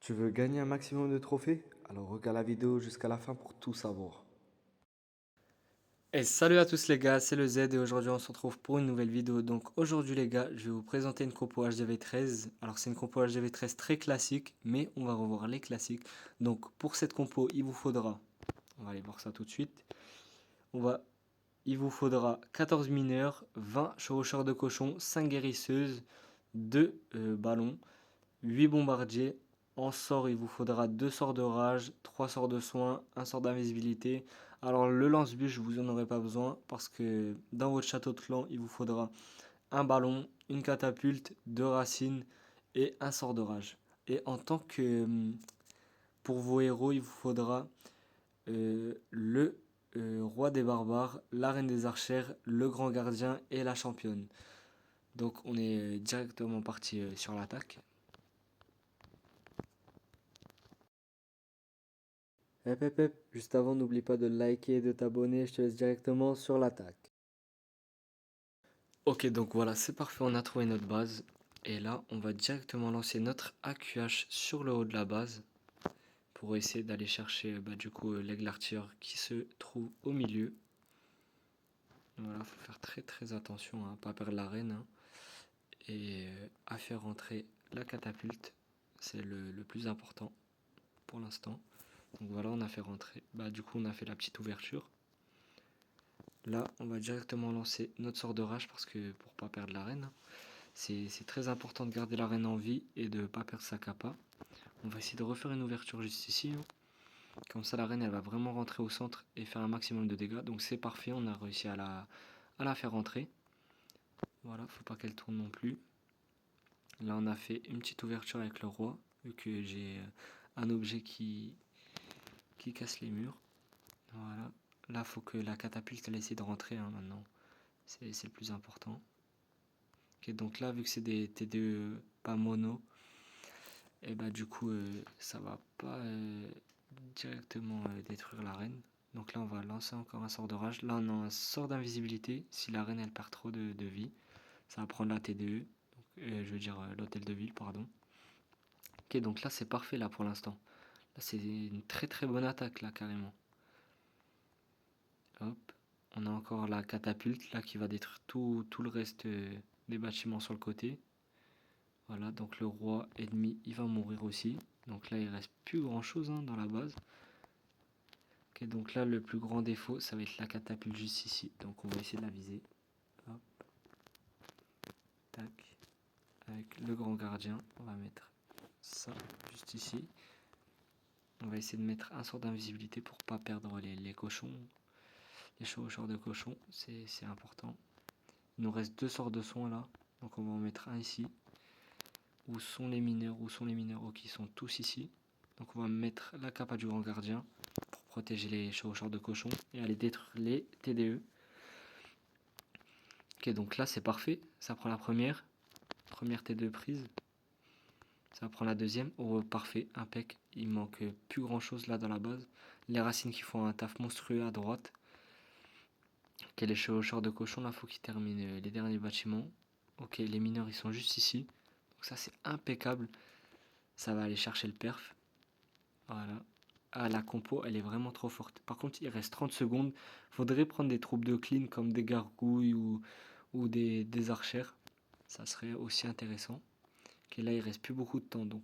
Tu veux gagner un maximum de trophées? Alors regarde la vidéo jusqu'à la fin pour tout savoir. Et salut à tous les gars, c'est le Z et aujourd'hui on se retrouve pour une nouvelle vidéo. Donc aujourd'hui les gars, je vais vous présenter une compo HDV13. Alors c'est une compo HDV13 très classique, mais on va revoir les classiques. Donc pour cette compo, il vous faudra, on va aller voir ça tout de suite. Il vous faudra 14 mineurs, 20 chevaucheurs de cochon, 5 guérisseuses, 2 ballons, 8 bombardiers. En sort, il vous faudra 2 sorts de rage, 3 sorts de soin, un sort d'invisibilité. Alors le lance-bûche, vous en aurez pas besoin parce que dans votre château de clan, il vous faudra un ballon, une catapulte, 2 racines et un sort de rage. Et en tant que pour vos héros, il vous faudra le roi des barbares, la reine des archères, le grand gardien et la championne. Donc on est directement parti sur l'attaque. Juste avant, n'oublie pas de liker et de t'abonner, je te laisse directement sur l'attaque. Ok, donc voilà, c'est parfait, on a trouvé notre base. Et là, on va directement lancer notre AQH sur le haut de la base pour essayer d'aller chercher du coup l'aigle artilleur qui se trouve au milieu. Voilà, faut faire très très attention à pas perdre la reine hein, et à faire rentrer la catapulte. C'est le plus important pour l'instant. Donc voilà, on a fait rentrer. Du coup, on a fait la petite ouverture. Là, on va directement lancer notre sort de rage parce que pour pas perdre la reine. C'est très important de garder la reine en vie et de ne pas perdre sa capa. On va essayer de refaire une ouverture juste ici. Hein. Comme ça, la reine, elle va vraiment rentrer au centre et faire un maximum de dégâts. Donc c'est parfait, on a réussi à la faire rentrer. Voilà, faut pas qu'elle tourne non plus. Là, on a fait une petite ouverture avec le roi, vu que j'ai un objet qui casse les murs. Voilà. Là, faut que la catapulte, elle essaie de rentrer hein, maintenant. C'est le plus important. Ok, donc là, vu que c'est des TDE pas mono, et du coup ça va pas directement détruire la reine. Donc là on va lancer encore un sort de rage. Là on a un sort d'invisibilité. Si la reine elle perd trop de vie, ça va prendre la TDE. Donc, je veux dire l'hôtel de ville, pardon. Ok, donc là c'est parfait là pour l'instant. Là c'est une très très bonne attaque là carrément. Hop. On a encore la catapulte là qui va détruire tout le reste des bâtiments sur le côté. Voilà, donc le roi ennemi il va mourir aussi. Donc là il reste plus grand chose hein, dans la base. Ok, donc là le plus grand défaut ça va être la catapulte juste ici. Donc on va essayer de la viser. Hop, tac. Avec le grand gardien, on va mettre ça juste ici. On va essayer de mettre un sort d'invisibilité pour pas perdre les cochons. Les chevaucheurs de cochons, c'est important. Il nous reste 2 sorts de soins là. Donc on va en mettre un ici. Où sont les mineurs? Où sont les mineurs? Ok, ils sont tous ici. Donc on va mettre la capa du grand gardien pour protéger les chevaucheurs de cochons et aller détruire les TDE. Ok, donc là c'est parfait. Ça prend la première T2 prise. Ça prend la deuxième. Oh, parfait, impec. Il manque plus grand chose là dans la base. Les racines qui font un taf monstrueux à droite. Ok, les chevaucheurs de cochons là, faut qu'ils terminent les derniers bâtiments. Ok, les mineurs ils sont juste ici. Donc ça c'est impeccable. Ça va aller chercher le perf. Voilà. Ah, la compo, elle est vraiment trop forte. Par contre, il reste 30 secondes. Faudrait prendre des troupes de clean comme des gargouilles ou des archères. Ça serait aussi intéressant. Ok, là, il reste plus beaucoup de temps. Donc,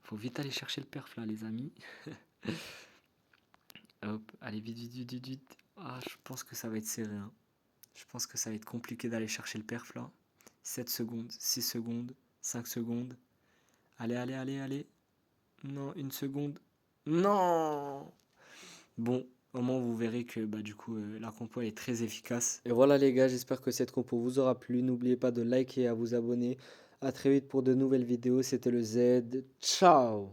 faut vite aller chercher le perf là, les amis. Hop, allez, vite, vite, vite, vite, vite. Ah, je pense que ça va être serré. Hein. Je pense que ça va être compliqué d'aller chercher le perf là. 7 secondes, 6 secondes, 5 secondes. Allez, allez, allez, allez. Non, une seconde. Non. Bon, au moins vous verrez que du coup la compo elle est très efficace. Et voilà les gars, j'espère que cette compo vous aura plu. N'oubliez pas de liker et à vous abonner. A très vite pour de nouvelles vidéos. C'était le Z. Ciao!